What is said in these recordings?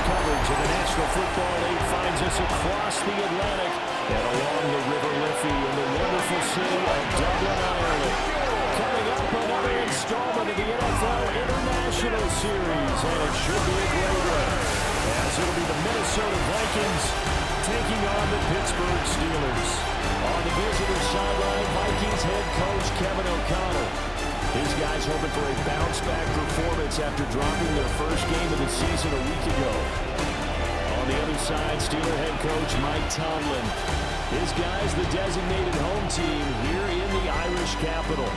Coverage of the National Football League finds us across the Atlantic and along the River Liffey in the wonderful city of Dublin, Ireland. Coming up, another installment of the NFL International Series, and it should be a great one, as it'll be the Minnesota Vikings taking on the Pittsburgh Steelers. On the visitor sideline, Vikings head coach Kevin O'Connell. His guys hoping for a bounce-back performance after dropping their first game of the season a week ago. On the other side, Steeler head coach Mike Tomlin. His guys, the designated home team here in the Irish capital.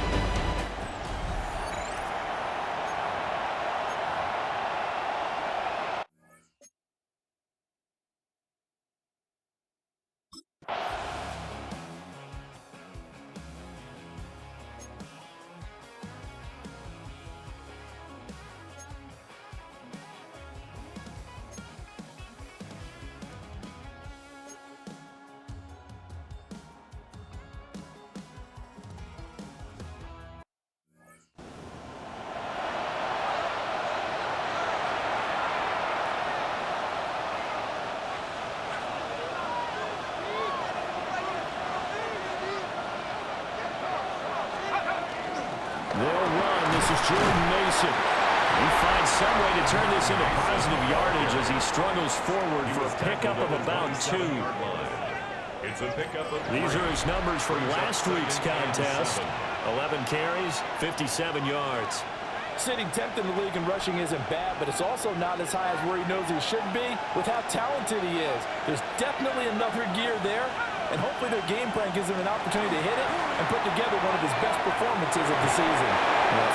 They'll run. This is Jordan Mason. He finds some way to turn this into positive yardage as he struggles forward for a pickup of about 2. These are his numbers from last week's contest. 11 carries, 57 yards. Sitting 10th in the league in rushing isn't bad, but it's also not as high as where he knows he should be with how talented he is. There's definitely another gear there, and hopefully their game plan gives him an opportunity to hit it and put together one of his best performances of the season.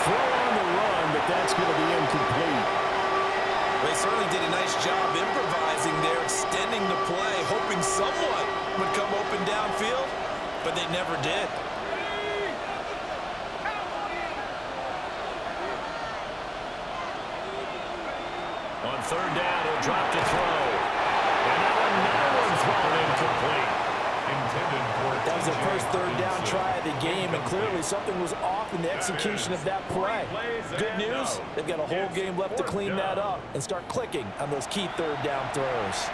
Throw on the run, but that's going to be incomplete. They certainly did a nice job improvising there, extending the play, hoping someone would come open downfield, but they never did. On third down, he'll drop to throw. And another one thrown incomplete. That was the first third down try of the game, and clearly something was off in the execution of that play. Good news, they've got a whole game left to clean that up and start clicking on those key third down throws.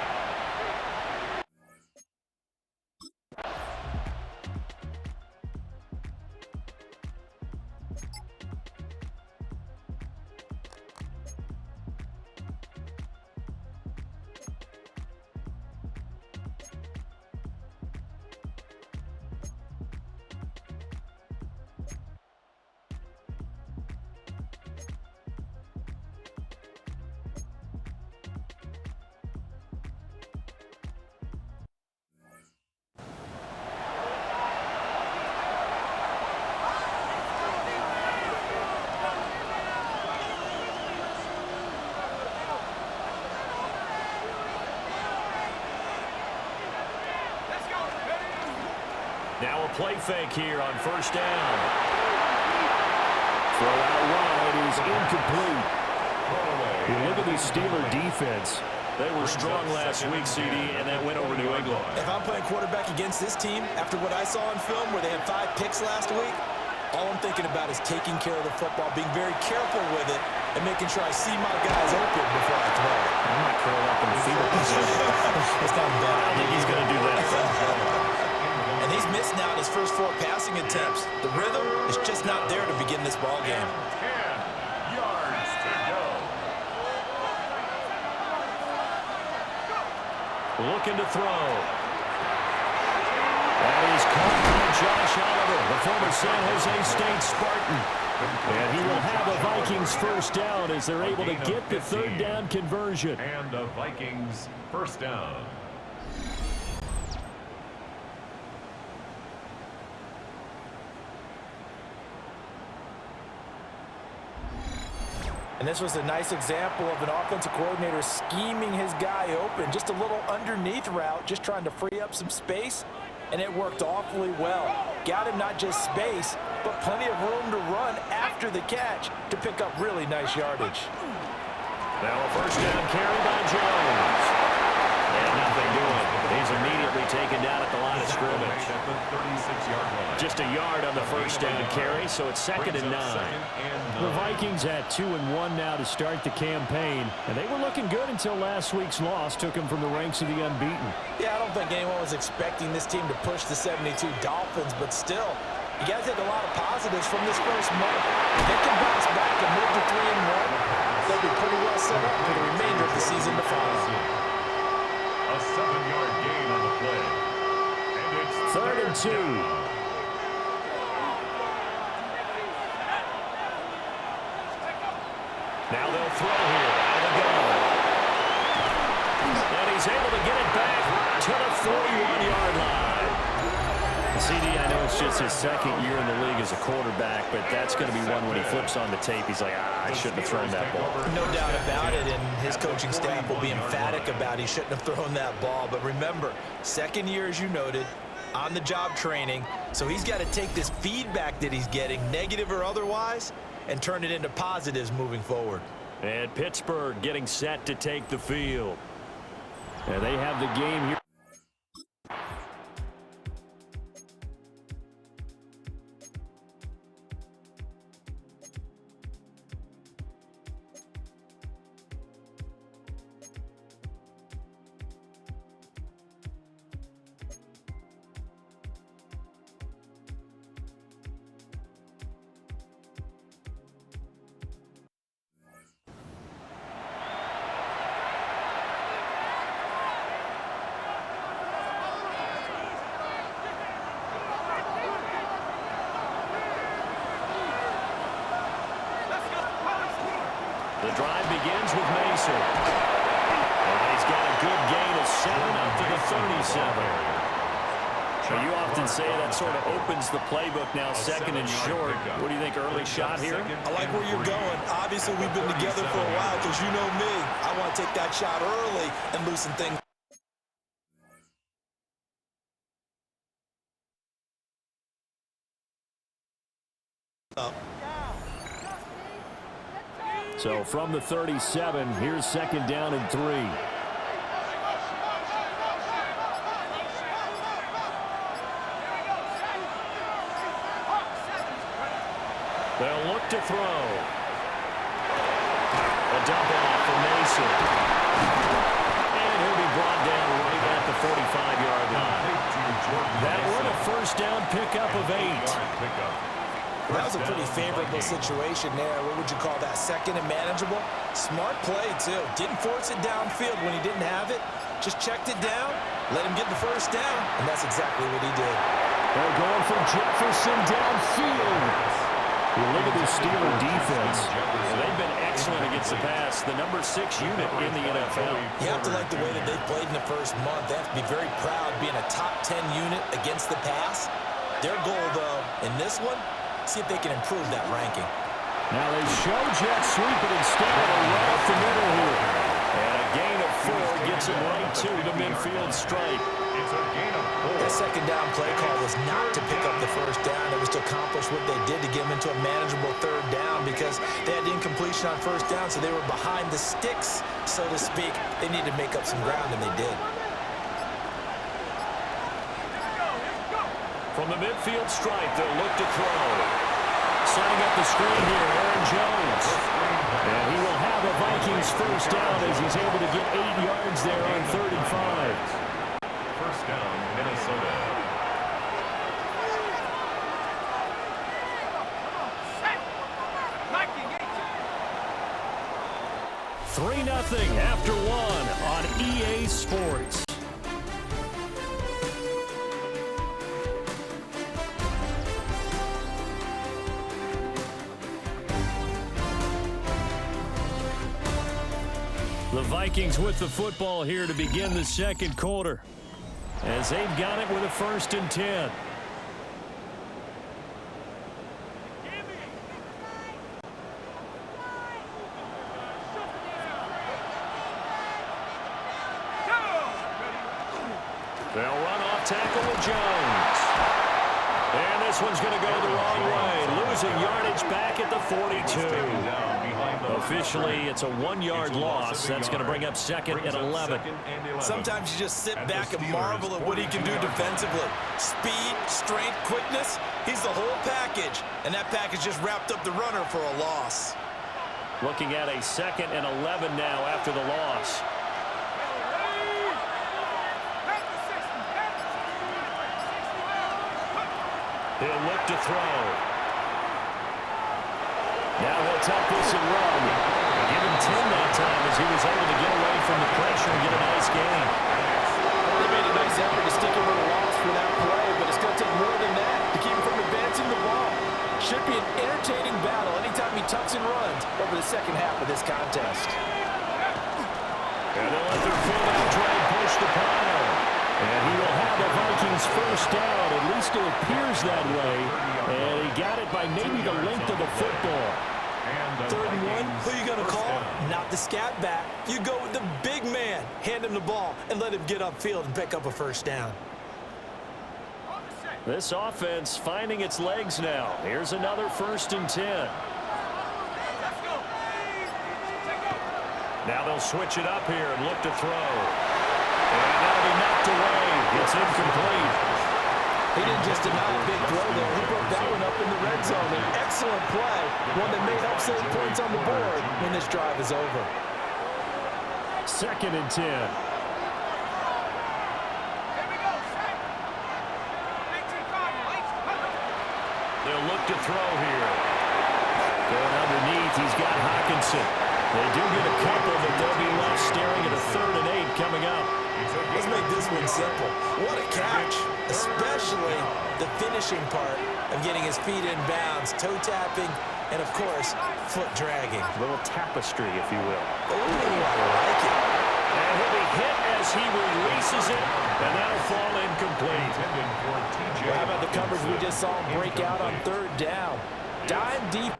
Now a play fake here on first down. Throw out wide is incomplete. Look at the Steeler defense. They were strong last week, CD, and that went over New England. If I'm playing quarterback against this team, after what I saw on film where they had 5 picks last week, all I'm thinking about is taking care of the football, being very careful with it, and making sure I see my guys open before I throw it. I might curl up in the field position. It's not bad. I don't think he's going to do that. And he's missed now his first 4 passing attempts. The rhythm is just not there to begin this ball game. 10 yards to go. Looking to throw. That is caught by Josh Oliver, the former San Jose State Spartan. And he will have a Vikings first down as they're able to get the third down conversion. And the Vikings first down. And this was a nice example of an offensive coordinator scheming his guy open. Just a little underneath route, just trying to free up some space, and it worked awfully well. Got him not just space, but plenty of room to run after the catch to pick up really nice yardage. Now a first down carry by Jones. And nothing doing. He's immediately taken down at the line of scrimmage. At the 36-yard line. Just a yard on the first down carry, so it's 2nd and 9. The Vikings at 2-1 now to start the campaign, and they were looking good until last week's loss took them from the ranks of the unbeaten. Yeah, I don't think anyone was expecting this team to push the 72 Dolphins, but still, you got to take a lot of positives from this first month. If they can bounce back and move to 3-1, they'll be pretty well set up for the remainder of the season to follow. A 7-yard gain on the play. And it's 3rd and 2. Now they'll throw here. Out of the gun. And he's able to get it back to the 41-yard line. CD, I know it's just his 2nd year in the league as a quarterback, but that's going to be one when he flips on the tape, he's like, I shouldn't have thrown that ball. No doubt about it, and his coaching staff will be emphatic about he shouldn't have thrown that ball. But remember, 2nd year, as you noted, on-the-job training, so he's got to take this feedback that he's getting, negative or otherwise, and turn it into positives moving forward. And Pittsburgh getting set to take the field. And they have the game here. The drive begins with Mason. And he's got a good gain of 7 up to the 37. So you often say that sort of opens the playbook now, 2nd and short. What do you think, early shot here? I like where you're going. Obviously, we've been together for a while because you know me. I want to take that shot early and loosen things up. So from the 37, here's 2nd down and 3. They'll look to throw. A dump off for Mason. And he'll be brought down right at the 45-yard line. That one a first down pickup of 8. That was a pretty favorable situation there. What would you call that? 2nd and manageable? Smart play, too. Didn't force it downfield when he didn't have it. Just checked it down, let him get the first down, and that's exactly what he did. They're going from Jefferson downfield. You look at the Steeler defense. They've been excellent against the pass. The number 6 unit in the NFL. You have to like the way that they've played in the first month. They have to be very proud being a top 10 unit against the pass. Their goal, though, in this one, see if they can improve that ranking. Now they show jet sweep, but instead right up the middle here. And a gain of 4 gets him right to the midfield stripe. It's a gain of 4. That 2nd down play call was not to pick up the first down. It was to accomplish what they did to get them into a manageable 3rd down because they had incompletion on first down, so they were behind the sticks, so to speak. They needed to make up some ground, and they did. From the midfield stripe, they'll look to throw. Setting up the screen here, Aaron Jones. And he will have a Vikings first down as he's able to get 8 yards there on 3rd and 5. First down, Minnesota. Three 3-0 after 1 on EA Sports. The Vikings with the football here to begin the second quarter, as they've got it with a 1st and 10. They'll run off tackle with Jones. And this one's going to go the wrong way. Losing yardage back at the 42. Officially, it's a 1-yard loss. That's going to bring up 2nd and 11. Sometimes you just sit back and marvel at what he can do defensively. Speed, strength, quickness. He's the whole package. And that package just wrapped up the runner for a loss. Looking at a 2nd and 11 now after the loss. He'll look to throw. Now he'll tuck this and run. Give him 10 that time as he was able to get away from the pressure and get a nice gain. They made a nice effort to stick him with a loss for that play, but it's going to take more than that to keep him from advancing the ball. Should be an entertaining battle anytime he tucks and runs over the second half of this contest. And they'll let their fullback try and push the pile. And he will have the Vikings 1st down. At least it appears that way. And he got it by maybe the length of the football. 3rd and 1, who are you going to call? Not the scat back. You go with the big man. Hand him the ball and let him get upfield and pick up a 1st down. This offense finding its legs now. Here's another 1st and 10. Now they'll switch it up here and look to throw. And that'll be knocked away. It's incomplete. He didn't just deny a big throw there. He broke that one up in the red zone. An excellent play. One that may help save points on the board when this drive is over. 2nd and 10. They'll look to throw here. Going underneath, he's got Hawkinson. They do get a couple, but they'll be left staring at a 3rd and 8 coming up. Let's make this one simple. What a catch, especially the finishing part of getting his feet in bounds, toe tapping, and of course, foot dragging. A little tapestry, if you will. Ooh, I like it. And he'll be hit as he releases it, and that'll fall incomplete. Well, how about the coverage we just saw him break out on 3rd down? Dime deep.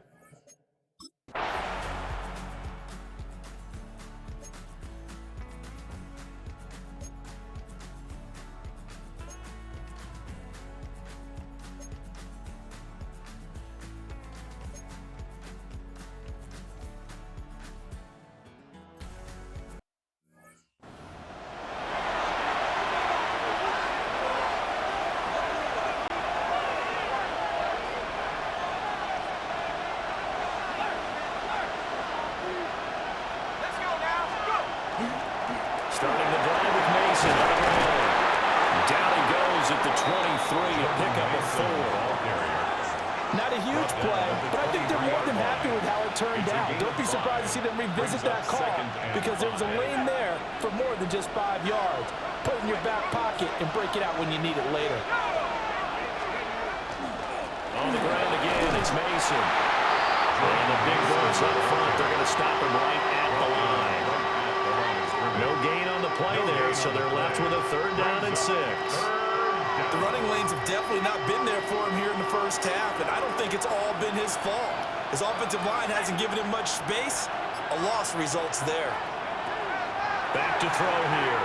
Starting the drive with Mason. Down he goes at the 23, a pickup of 4. Not a huge play, but I think they're more than happy with how it turned out. Don't be surprised to see them revisit that call because there was a lane there for more than just 5 yards. Put it in your back pocket and break it out when you need it later. On the ground again, it's Mason. And the big boys up front, they're going to stop him right at the line. No gain on the play there, so they're left with a 3rd down and 6. The running lanes have definitely not been there for him here in the 1st half, and I don't think it's all been his fault. His offensive line hasn't given him much space. A loss results there. Back to throw here.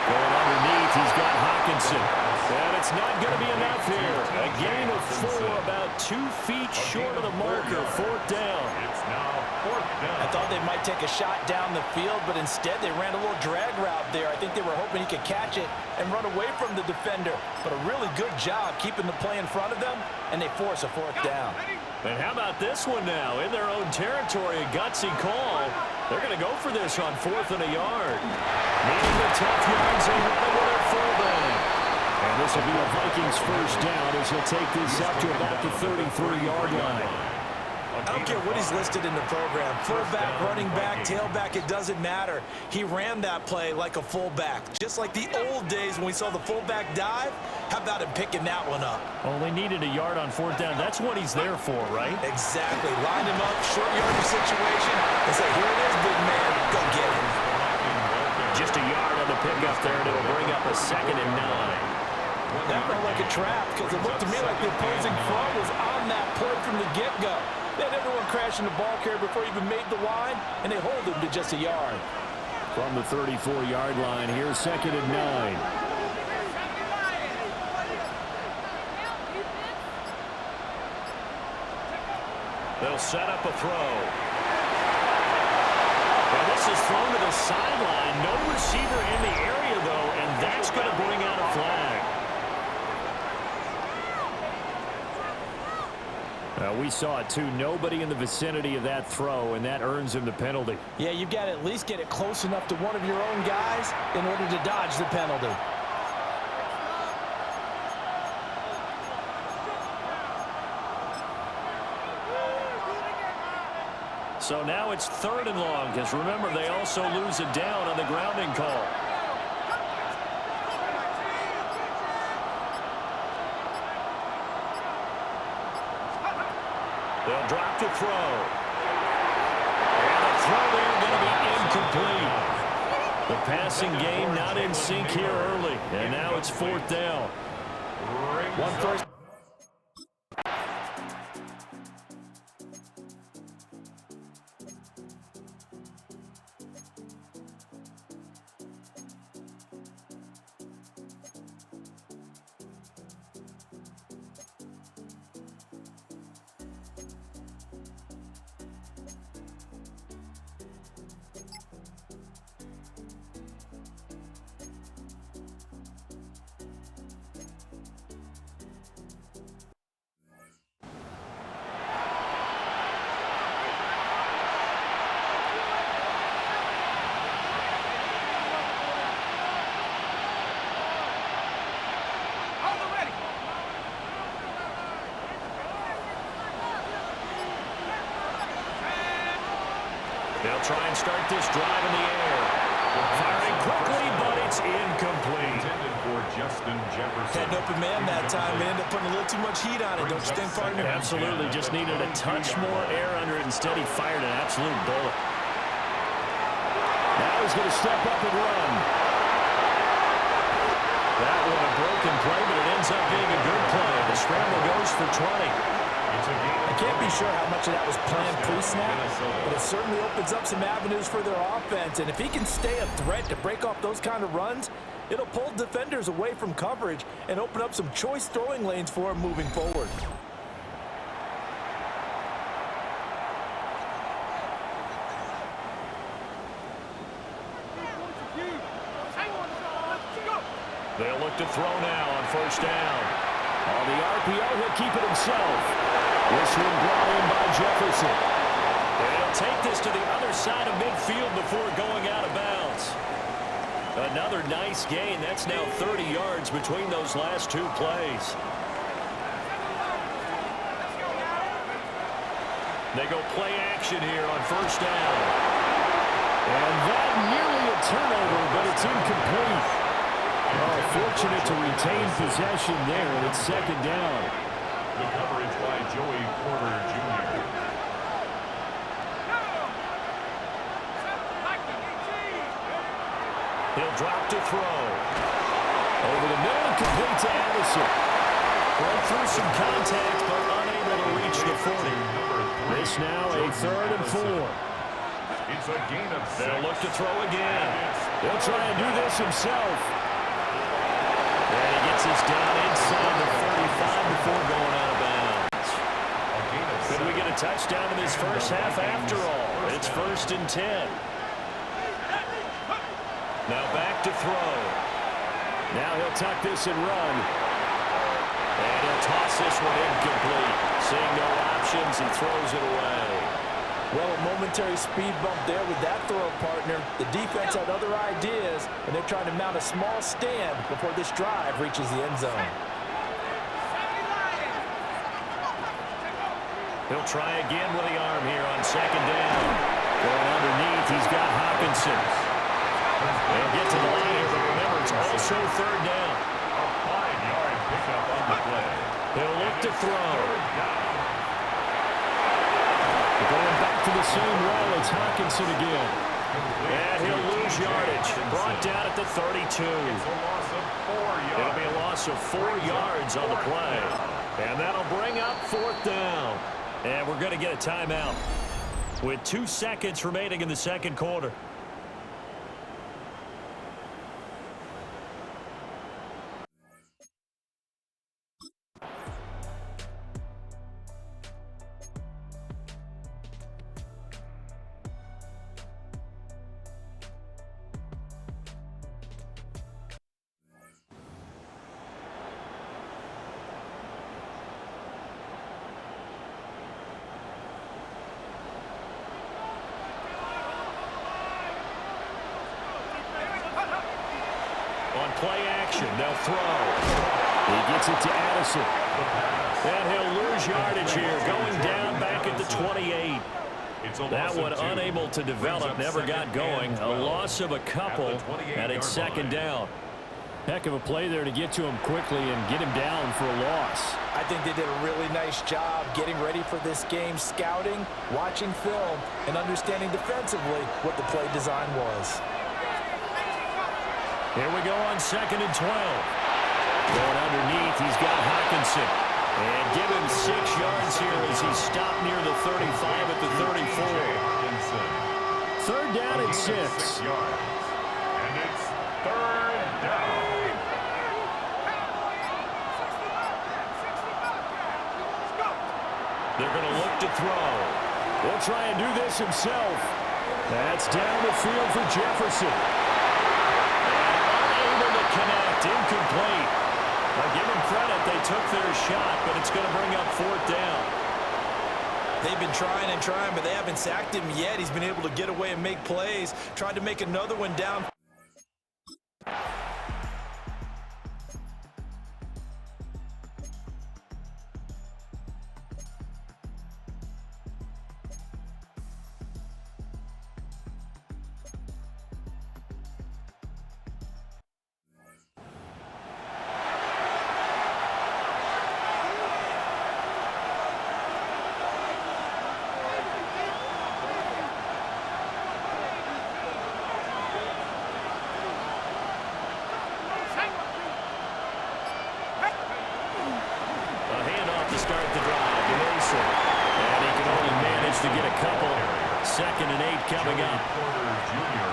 Going underneath, he's got Hawkinson. And it's not going to be enough here. A gain of 4, about 2 feet short of the marker. 4th down. It's now 4th down. I thought they might take a shot down the field, but instead they ran a little drag route there. I think they were hoping he could catch it and run away from the defender. But a really good job keeping the play in front of them, and they force a 4th down. And how about this one now? In their own territory, a gutsy call. They're going to go for this on 4th and a yard. Needing the tough yards and running with their fullback. And this will be a Vikings 1st down as he'll take this up to about the 33-yard line. I don't care what he's listed in the program. Fullback, running back, tailback, it doesn't matter. He ran that play like a fullback. Just like the old days when we saw the fullback dive. How about him picking that one up? Only needed a yard on fourth down. That's what he's there for, right? Exactly. Line him up, short yardage situation, and say, here it is, big man. Go get him. Just a yard on the pickup there, and it'll bring up a 2nd and 9. That felt like a trap because it looked to me like the opposing front was on that play from the get-go. They had everyone crashing the ball carrier before he even made the line, and they hold him to just a yard. From the 34-yard line, here's 2nd and 9. They'll set up a throw. Well, this is thrown to the sideline. No receiver in the area, though, and that's going to bring out a flag. We saw it, too. Nobody in the vicinity of that throw, and that earns him the penalty. Yeah, you've got to at least get it close enough to one of your own guys in order to dodge the penalty. So now it's 3rd and long, because remember, they also lose a down on the grounding call. They'll drop the throw. And the throw there going to be incomplete. The passing game not in sync here early, and now it's 4th down. One first. They'll try and start this drive in the air. Firing quickly, but it's incomplete. Had an open man that time and ended up putting a little too much heat on it, don't you think, partner? Absolutely. Just needed a touch more air under it. Instead, he fired an absolute bullet. Now he's going to step up and run. That one a broken play, but it ends up being a good play. The scramble goes for 20. I can't be sure how much of that was planned pre-snap, but it certainly opens up some avenues for their offense. And if he can stay a threat to break off those kind of runs, it'll pull defenders away from coverage and open up some choice throwing lanes for him moving forward. They'll look to throw now on 1st down. On the RPO, he'll keep it himself. This one brought in by Jefferson. And he'll take this to the other side of midfield before going out of bounds. Another nice gain. That's now 30 yards between those last 2 plays. They go play action here on 1st down. And that nearly a turnover, but it's incomplete. Oh, fortunate to retain possession there, and it's 2nd down. The coverage by Joey Porter Jr. He'll drop to throw. Over the middle and complete to Addison. Broke through some contact, but unable to reach the 40. This now a 3rd and 4. It's a gain of 6. They'll look to throw again. He'll try and do this himself. And he gets this down inside the 35 before going out of bounds. Could we get a touchdown in this first half after all? It's 1st and 10. Now back to throw. Now he'll tuck this and run. And he'll toss this one incomplete. Seeing no options, he throws it away. Well, a momentary speed bump there with that throw, partner. The defense had other ideas, and they're trying to mount a small stand before this drive reaches the end zone. He'll try again with the arm here on second down. Going underneath, he's got Hawkinson. They'll get to the line here, but remember, it's also third down. A 5-yard pickup on the play. He'll look to throw. Going back to the same wall, it's Hawkinson again. And he'll lose yardage. Brought down at the 32. It's a loss of 4 yards. It'll be a loss of 4 yards on the play. And that'll bring up fourth down. And we're going to get a timeout with 2 seconds remaining in the second quarter. On play action, they'll throw. He gets it to Addison. And he'll lose yardage here, going down back at the 28. That one unable to develop, never got going. A loss of a couple, and it's second down. Heck of a play there to get to him quickly and get him down for a loss. I think they did a really nice job getting ready for this game, scouting, watching film, and understanding defensively what the play design was. Here we go on second and 12. Going underneath, he's got Hawkinson. And give him 6 yards here as he stopped near the 35 at the 34. Third down and 6. And it's third down. They're going to look to throw. He'll try and do this himself. That's down the field for Jefferson. Connect, incomplete. I'll give them credit, they took their shot, but it's going to bring up fourth down. They've been trying and trying, but they haven't sacked him yet. He's been able to get away and make plays. Tried to make another one down. To get a couple. Second and 8 coming up.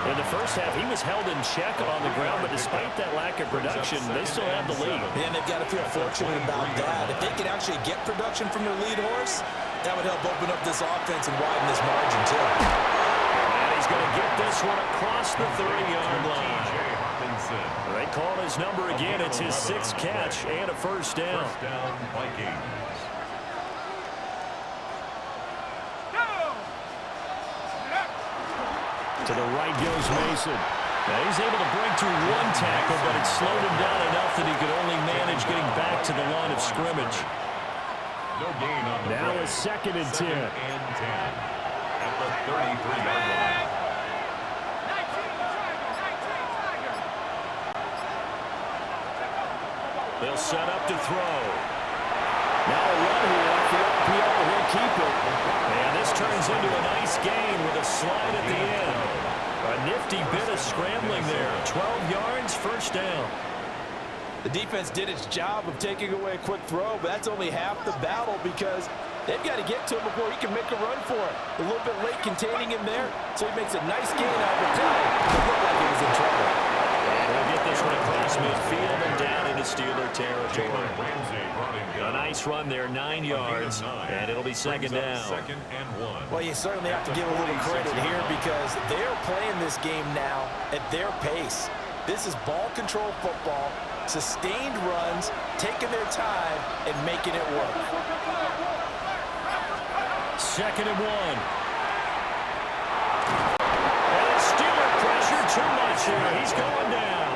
In the first half, he was held in check on the ground, but despite that lack of production, they still have the lead. And they've got to feel fortunate about that. If they could actually get production from their lead horse, that would help open up this offense and widen this margin, too. And he's going to get this one across the 30-yard line. They call his number again. It's his 6th catch and a first down. First down, Vikings. To the right goes Mason. Now he's able to break through one tackle, but it slowed him down enough that he could only manage getting back to the line of scrimmage. No gain on the now play. it's second and 10. At the 33-yard line. They'll set up to throw. Now a run here off the RPO. He'll keep it. And this turns into a nice gain with a slide at the end. A nifty bit of scrambling there. 12 yards, first down. The defense did its job of taking away a quick throw, but that's only half the battle because they've got to get to him before he can make a run for it. A little bit late containing him there, so he makes a nice gain out of the play. It looked like he was in trouble. And he'll get this one across midfield and down into Steeler territory. A nice run there, 9 yards, and it'll be second down. Second and 1. Well, you certainly have to give a little credit here because they're playing this game now at their pace. This is ball control football, sustained runs, taking their time, and making it work. Second and 1. And the Steeler pressure too much here. He's going down.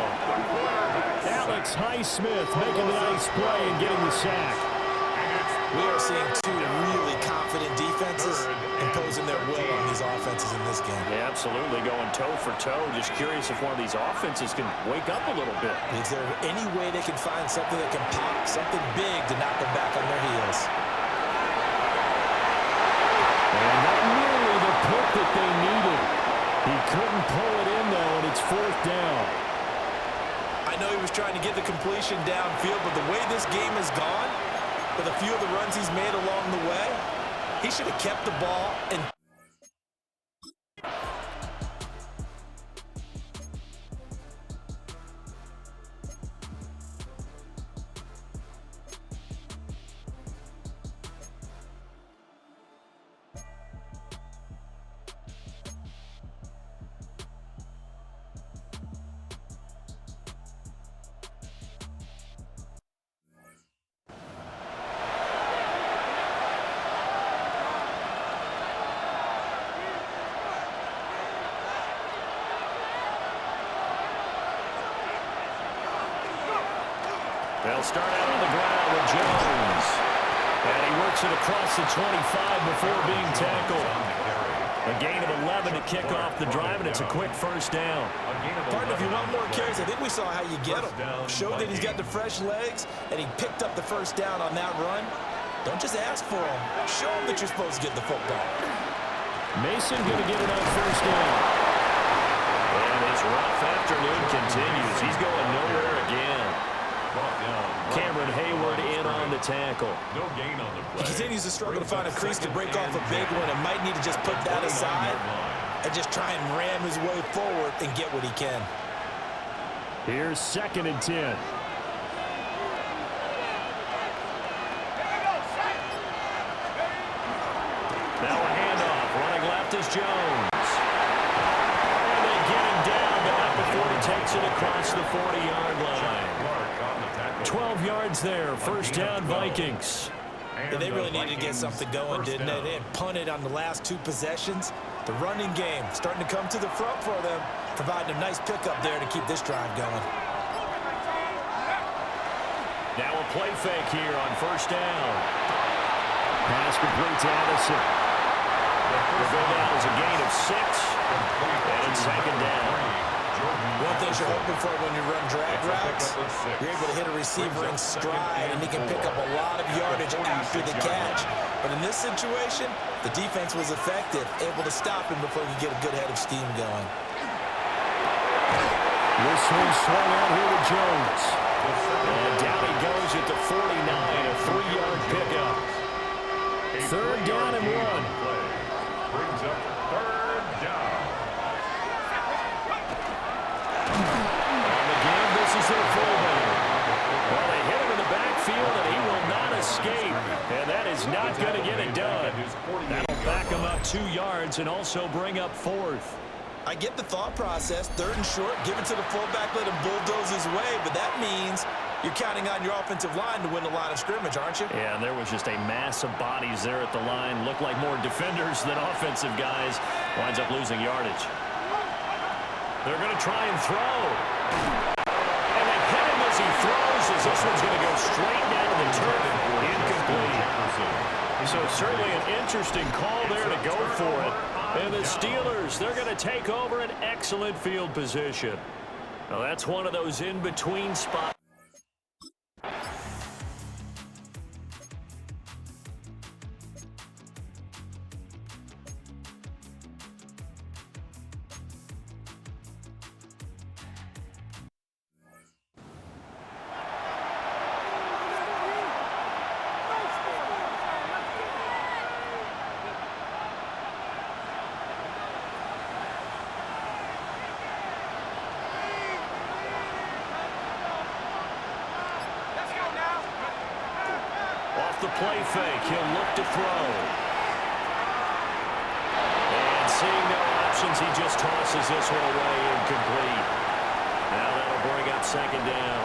Alex Highsmith making a nice play and getting the sack. We are seeing two really confident confident defenses imposing their will on these offenses in this game. Yeah, absolutely, going toe for toe. Just curious if one of these offenses can wake up a little bit. Is there any way they can find something that can pop, something big to knock them back on their heels? And not nearly the pick that they needed. He couldn't pull it in, though, and it's fourth down. I know he was trying to get the completion downfield, but the way this game has gone, with a few of the runs he's made along the way, he should have kept the ball and They'll start out on the ground with Jones. And he works it across the 25 before being tackled. A gain of 11 to kick off the drive, and it's a quick first down. Partner, if you want more carries, I think we saw how you get him. Showed that he's got the fresh legs, and he picked up the first down on that run. Don't just ask for him. Show him that you're supposed to get the football. Mason going to get it on first down. And his rough afternoon continues. He's going nowhere again. Cameron Hayward in on the tackle. No gain on the play. He continues to struggle to find a crease to break off a big one and might need to just put that aside and just try and ram his way forward and get what he can. Here's 2nd and 10. Now a handoff. Running left is Jones. And they get him down, but not before he takes it across the 40-yard line. 12 yards there. First down, Vikings. Yeah, they really needed to get something going, didn't they? They had punted on the last 2 possessions. The running game starting to come to the front for them, providing a nice pickup there to keep this drive going. Now a play fake here on first down. Pass complete to Addison. The go down is a gain of 6. And it's 2nd down. One thing you're hoping for when you run drag routes, you're able to hit a receiver in stride, and he can pick up a lot of yardage after the catch. But in this situation, the defense was effective, able to stop him before he could get a good head of steam going. This one swung out here to Jones. And down he goes at the 49, a 3-yard pickup. 3rd down and 1. Brings up 3rd down. On the game, this is their fullback. Well, they hit him in the backfield, and he will not escape. And that is not going to get it done. That'll back him up 2 yards and also bring up 4th. I get the thought process, 3rd and short, give it to the fullback, let him bulldoze his way, but that means you're counting on your offensive line to win the line of scrimmage, aren't you? Yeah, and there was just a mass of bodies there at the line. Looked like more defenders than offensive guys. Winds up losing yardage. They're going to try and throw. And they hit him as he throws, as this one's going to go straight down to the turf. Incomplete. So certainly an interesting call there to go for it. And the Steelers, they're going to take over an excellent field position. Now that's one of those in-between spots. The play fake, he'll look to throw. And seeing no options, he just tosses this one away, incomplete. Now that'll bring up 2nd down.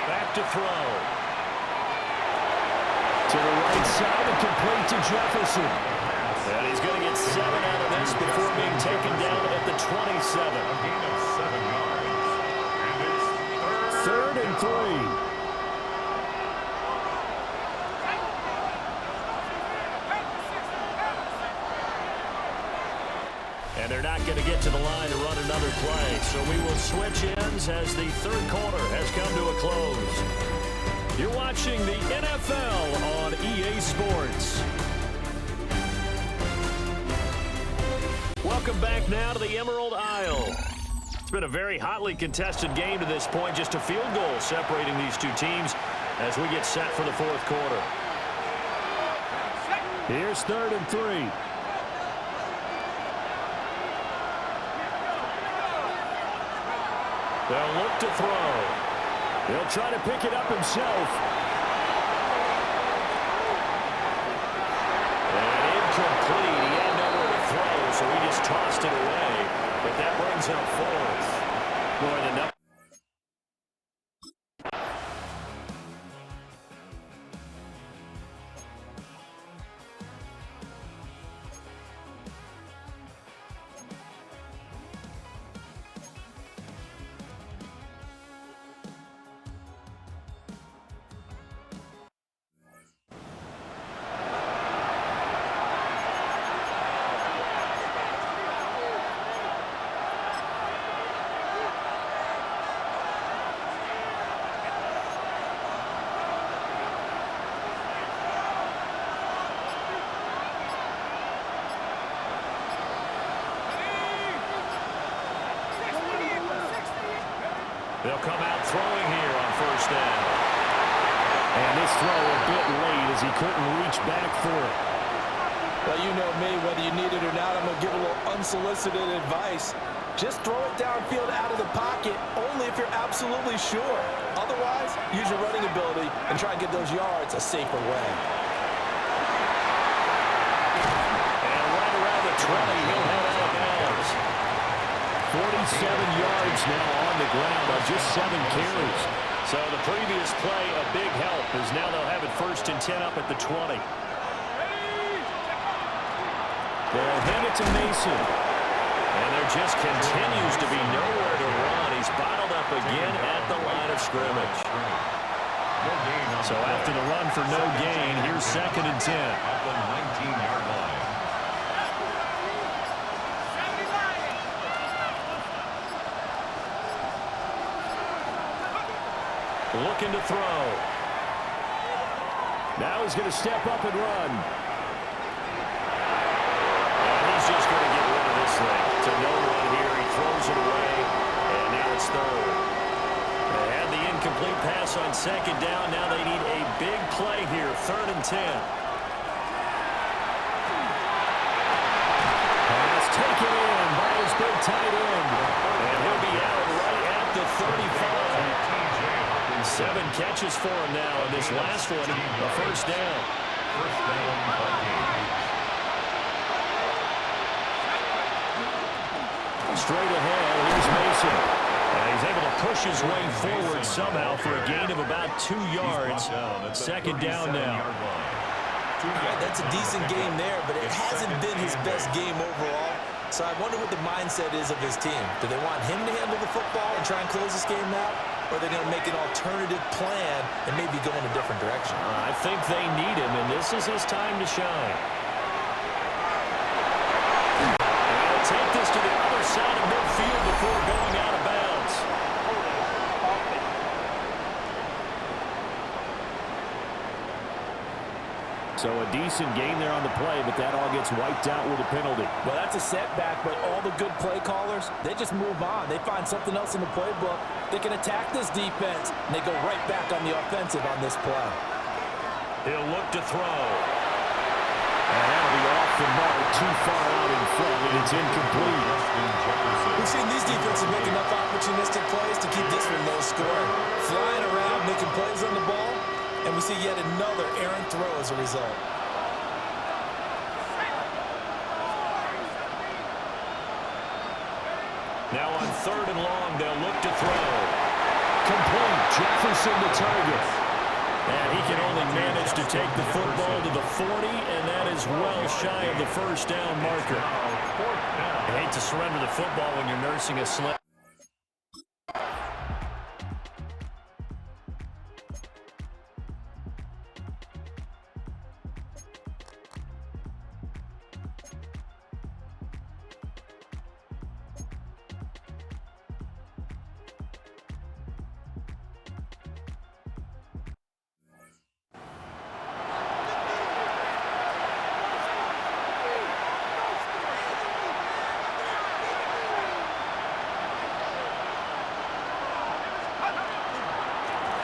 Back to throw. To the right side and complete to Jefferson. And he's going to get 7 out of this before being taken down at the 27. A gain of 7 yards. and 3. And they're not going to get to the line to run another play. So we will switch ends as the third quarter has come to a close. You're watching the NFL on EA Sports. Welcome back now to the Emerald Isle. It's been a very hotly contested game to this point. Just a field goal separating these two teams as we get set for the fourth quarter. Here's 3rd and 3. They'll look to throw. He'll try to pick it up himself. And incomplete. He had nowhere to throw, so he just tossed it away. But that brings up 4th. Boy, the number. They'll come out throwing here on 1st down. And this throw a bit late as he couldn't reach back for it. Well, you know me, whether you need it or not, I'm going to give a little unsolicited advice. Just throw it downfield out of the pocket, only if you're absolutely sure. Otherwise, use your running ability and try and get those yards a safer way. And right around the 20, he'll head out of bounds. 47 yards now on the ground on just 7 carries. So the previous play, a big help, as now they'll have it 1st and 10 up at the 20. They'll hand it to Mason. And there just continues to be nowhere to run. He's bottled up again at the line of scrimmage. So after the run for no gain, here's 2nd and 10. At the 19-yard line. Looking to throw. Now he's going to step up and run. And he's just going to get rid of this thing. To no one here. He throws it away. And now it's 3rd. They had the incomplete pass on 2nd down. Now they need a big play here. 3rd and 10. Pass taken in by his big tight end. And he'll be out right at the 35. 7 catches for him now, and this last one, a 1st down. Straight ahead, here's Mason. And he's able to push his way forward somehow for a gain of about 2 yards. 2nd down now. That's a decent game there, but it hasn't been his best game overall. So I wonder what the mindset is of his team. Do they want him to handle the football and try and close this game out? Or are they going to make an alternative plan and maybe go in a different direction? I think they need him, and this is his time to shine. And he'll take this to the other side of midfield before going out of bounds. So a decent gain there on the play, but that all gets wiped out with a penalty. Well, that's a setback, but all the good play callers, they just move on. They find something else in the playbook. They can attack this defense, and they go right back on the offensive on this play. He'll look to throw. And that'll be off the mark, too far out in front, and it's incomplete. We've seen these defenses make enough opportunistic plays to keep this one low scoring. Flying around, making plays on the ball, and we see yet another errant throw as a result. Now on 3rd and long, they'll look to throw. Complete. Jefferson the target. And he can only manage to take the football to the 40, and that is well shy of the 1st down marker. I hate to surrender the football when you're nursing a slip.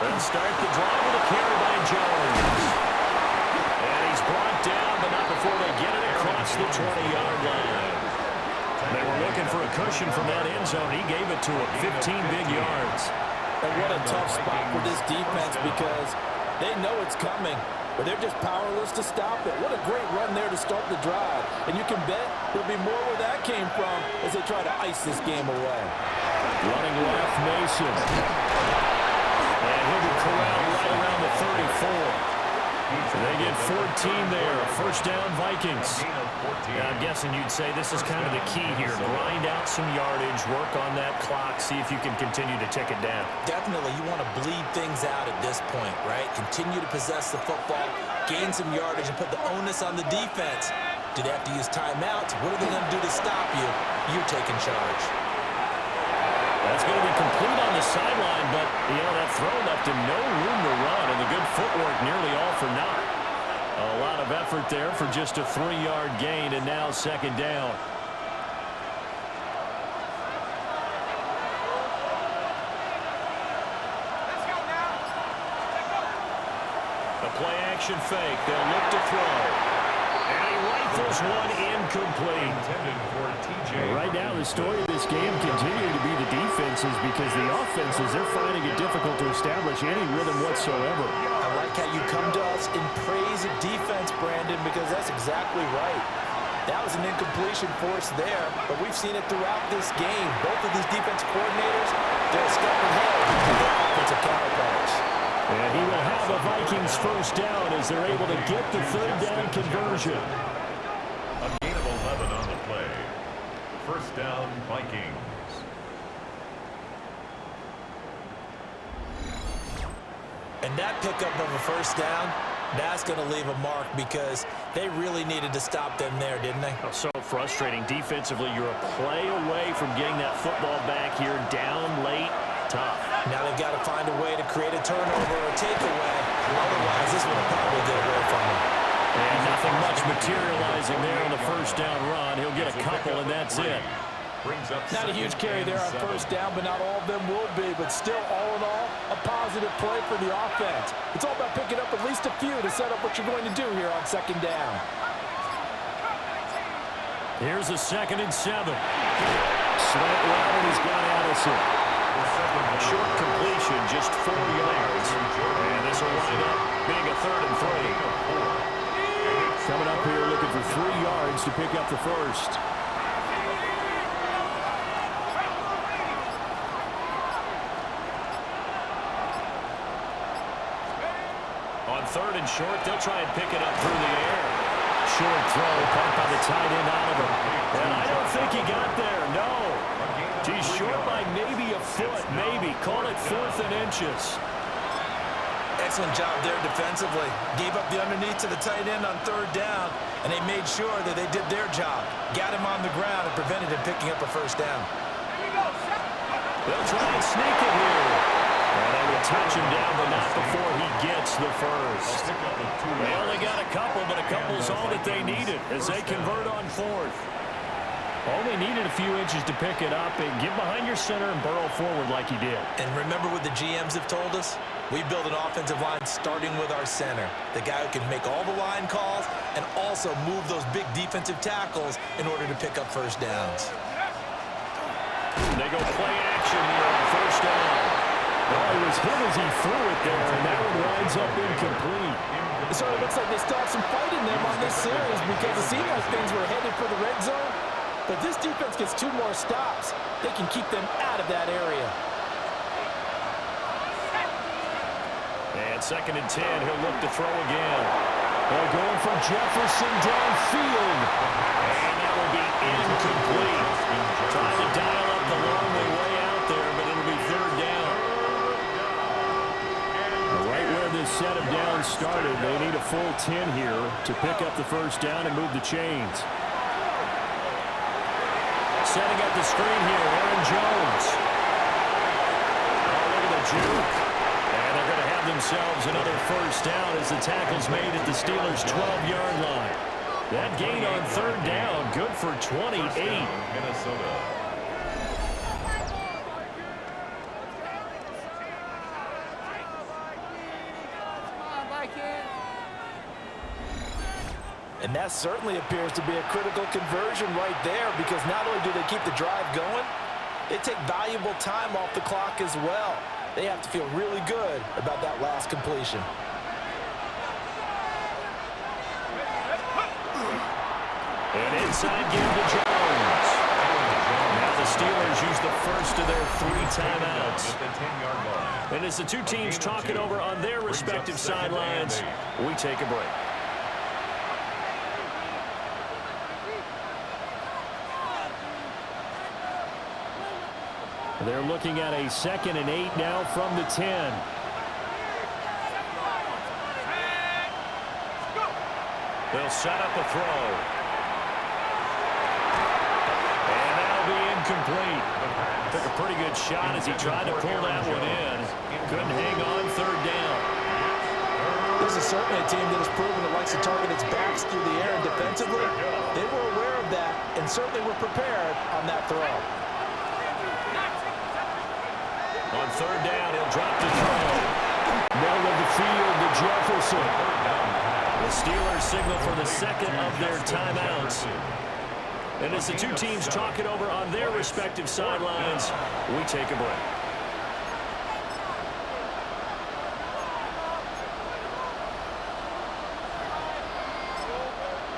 And start the drive with a carry by Jones. And he's brought down, but not before they get it across the 20-yard line. They were looking for a cushion from that end zone. He gave it to him, 15 big yards. And what a tough spot for this defense because they know it's coming, but they're just powerless to stop it. What a great run there to start the drive. And you can bet there'll be more where that came from as they try to ice this game away. Running left, Mason. And he'll be corralled right around the 34. They get 14 there. First down, Vikings. Now, I'm guessing you'd say this is kind of the key here. Grind out some yardage, work on that clock, see if you can continue to tick it down. Definitely, you want to bleed things out at this point, right? Continue to possess the football, gain some yardage, and put the onus on the defense. Do they have to use timeouts? What are they going to do to stop you? You're taking charge. That's going to be complete on the sideline, but, that throw left him no room to run, and the good footwork nearly all for naught. A lot of effort there for just a 3-yard gain, and now second down. The play-action fake. They'll look to throw. And he rifles one incomplete. Right now, the story of this game continuing to be the defenses because the offenses, they're finding it difficult to establish any rhythm whatsoever. I like how you come to us in praise of defense, Brandon, because that's exactly right. That was an incompletion force there, but we've seen it throughout this game. Both of these defense coordinators, they're a step ahead of their offensive counterparts. And he will have a Vikings first down as they're able to get the third down conversion. A gain of 11 on the play. First down, Vikings. And that pickup of a first down, that's going to leave a mark because they really needed to stop them there, didn't they? Oh, so frustrating. Defensively, you're a play away from getting that football back here down late. Tough. Now they've got to find a way to create a turnover or a takeaway. Otherwise, this one will probably get away from them. And nothing much materializing there on the first down run. He'll get a couple, and that's it. Not a huge carry there on first down, but not all of them will be. But still, all in all, a positive play for the offense. It's all about picking up at least a few to set up what you're going to do here on second down. Here's a 2nd and 7. Slant route, and he's got Addison. Short completion, just 4 yards. And this will wind up being a 3rd and 3. Coming up here looking for 3 yards to pick up the first. On 3rd and short, they'll try and pick it up through the air. Short throw, caught by the tight end Oliver. And I don't think he got there, no. He's short by maybe a foot, maybe. Call it 4th and inches. Excellent job there defensively. Gave up the underneath to the tight end on 3rd down, and they made sure that they did their job. Got him on the ground and prevented him picking up a first down. They'll try and sneak it here. And they will touch him down, but not before he gets the first. They only got a couple, but a couple's all that they needed as they convert on 4th. Only needed a few inches to pick it up and get behind your center and burrow forward like he did. And remember what the GMs have told us? We build an offensive line starting with our center, the guy who can make all the line calls and also move those big defensive tackles in order to pick up first downs. They go play action here on first down. Well, he was hit as he threw it there, and that one winds up incomplete. It sort of looks like they still have some fight in them on this series because it seemed like things were headed for the red zone. But this defense gets 2 more stops. They can keep them out of that area. And 2nd and 10, he'll look to throw again. They're going for Jefferson downfield. And that will be incomplete. Trying to dial up the lonely way out there, but it'll be 3rd down. Right where this set of downs started, they need a full 10 here to pick up the first down and move the chains. Setting up the screen here, Aaron Jones. Oh, look at the juke. And they're going to have themselves another first down as the tackle's made at the Steelers' 12-yard line. That gain on 3rd down, good for 28. Minnesota. And that certainly appears to be a critical conversion right there, because not only do they keep the drive going, they take valuable time off the clock as well. They have to feel really good about that last completion. And inside give to Jones. Now the Steelers use the first of their 3 timeouts. And as the two teams talk it over on their respective sidelines, we take a break. They're looking at a 2nd and 8 now from the 10. They'll set up a throw. And that'll be incomplete. Took a pretty good shot as he tried to pull that one in. Couldn't hang on 3rd down. This is certainly a team that has proven it likes to target its backs through the air, and defensively, they were aware of that and certainly were prepared on that throw. On 3rd down, he'll drop the throw. Middle of the field to Jefferson. The Steelers signal for the 2nd of their timeouts. And as the two teams talk it over on their respective sidelines, we take a break.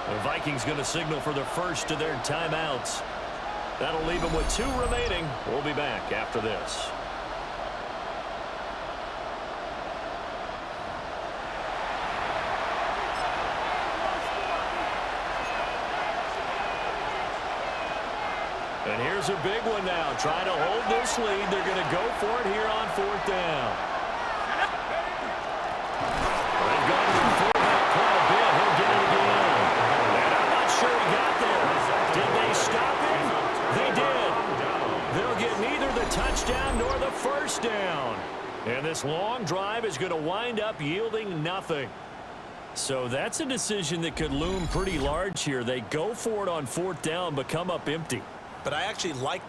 The Vikings going to signal for the first of their timeouts. That'll leave them with 2 remaining. We'll be back after this. And here's a big one now. Trying to hold this lead. They're going to go for it here on 4th down. They've gone to the fullback quite a bit. He'll get it again. And I'm not sure he got there. Did they stop him? They did. They'll get neither the touchdown nor the 1st down. And this long drive is going to wind up yielding nothing. So that's a decision that could loom pretty large here. They go for it on 4th down, but come up empty. But I actually like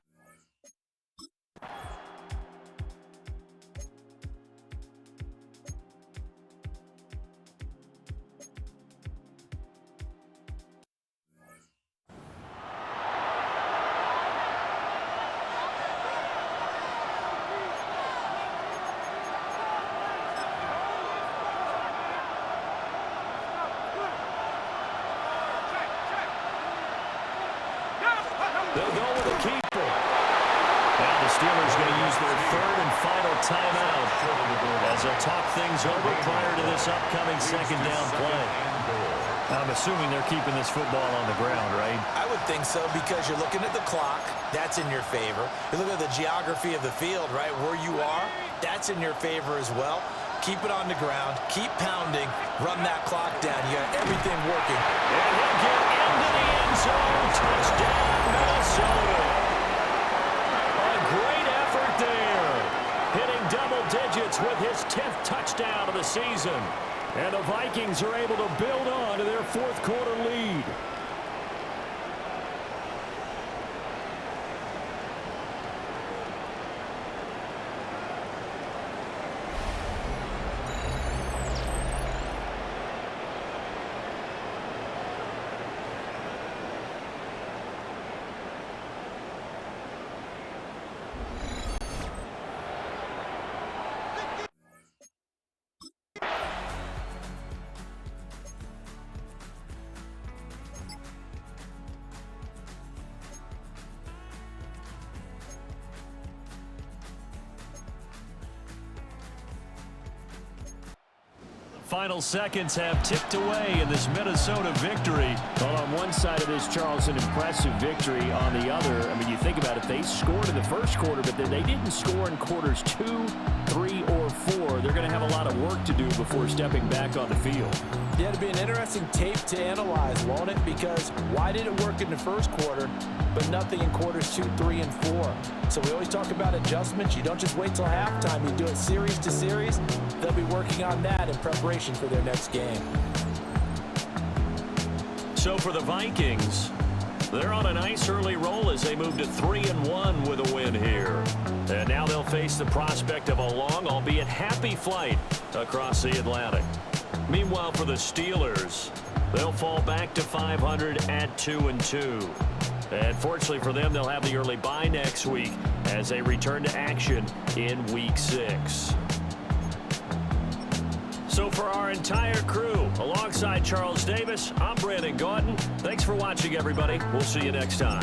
they'll go with a keeper. Now the Steelers going to use their 3rd and final timeout as they'll talk things over prior to this upcoming 2nd down play. I'm assuming they're keeping this football on the ground, right? I would think so, because you're looking at the clock. That's in your favor. You look at the geography of the field, right, where you are. That's in your favor as well. Keep it on the ground. Keep pounding. Run that clock down. You got everything working. And he'll get into the end zone. Touchdown, Minnesota. A great effort there. Hitting double digits with his 10th touchdown of the season. And the Vikings are able to build on to their 4th quarter lead. Final seconds have ticked away in this Minnesota victory. Well, on one side of this, Charles, an impressive victory. On the other, I mean, you think about it, they scored in the 1st quarter, but then they didn't score in quarters 2, 3, or 4. They're going to have a lot of work to do before stepping back on the field. Yeah, it'll be an interesting tape to analyze, won't it? Because why did it work in the 1st quarter, but nothing in quarters 2, 3, and 4? So we always talk about adjustments. You don't just wait till halftime. You do it series to series. They'll be working on that in preparation for their next game. So for the Vikings, they're on a nice early roll as they move to 3-1 with a win here. And now they'll face the prospect of a long, albeit happy flight across the Atlantic. Meanwhile, for the Steelers, they'll fall back to 500 at 2-2. And fortunately for them, they'll have the early bye next week as they return to action in Week 6. So for our entire crew, alongside Charles Davis, I'm Brandon Gaudin. Thanks for watching, everybody. We'll see you next time.